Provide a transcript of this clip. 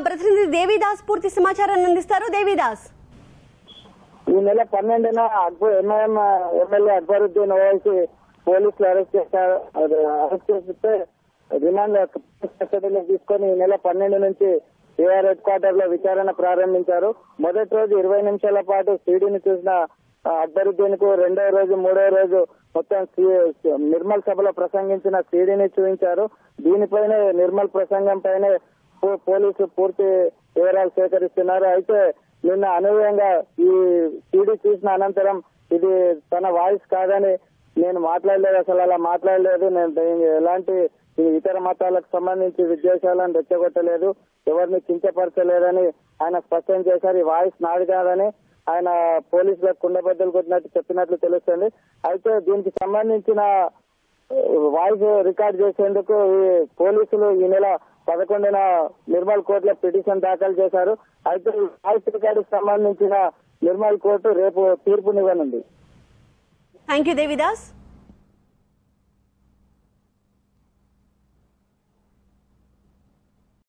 ప్రతినిధి దేవిదాస్ పూర్తి సమాచారాన్ని అందిస్తారు. దేవిదాస్, ఈ నెల 12న ఎంఐఎం ఎమ్మెల్యే అక్బరుద్దీన్ ఓవైసీ పోలీసులు అరెస్ట్ చేస్తే రిమాండ్ కస్టడీలో తీసుకొని ఈ నెల 12 నుంచి ఏఆర్ హెడ్ క్వార్టర్ లో విచారణ ప్రారంభించారు. మొదటి రోజు 20 నిమిషాల పాటు సీడీని చూసిన అక్బరుద్దీన్ కు రెండవ రోజు మూడవ రోజు మొత్తం నిర్మల్ సభలో ప్రసంగించిన సీడీని చూపించారు. దీనిపైనే నిర్మల్ ప్రసంగం పైనే పోలీసు పూర్తి వివరాలు సేకరిస్తున్నారు. అయితే నిన్న అనూహ్యంగా ఈ సీడీ చూసిన అనంతరం ఇది తన వాయిస్ కాదని, నేను మాట్లాడలేదు, అసలు అలా మాట్లాడలేదు, నేను ఎలాంటి ఇతర మతాలకు సంబంధించి విద్వేషాలను రెచ్చగొట్టలేదు, ఎవరిని కించపరచలేదని ఆయన స్పష్టం చేశారు. ఈ వాయిస్ నాది కాదని ఆయన పోలీసులకు కుండబద్దలు కొట్టినట్టు చెప్పినట్లు తెలుస్తుంది. అయితే దీనికి సంబంధించిన వాయిస్ రికార్డ్ చేసేందుకు ఈ పోలీసులు ఈ నెల 11న నిర్మల్ కోర్టులో పిటిషన్ దాఖలు చేశారు. అయితే వాయిస్ రికార్డుకు సంబంధించిన నిర్మల్ కోర్టు రేపు తీర్పునివ్వనుంది. Thank you Devidas.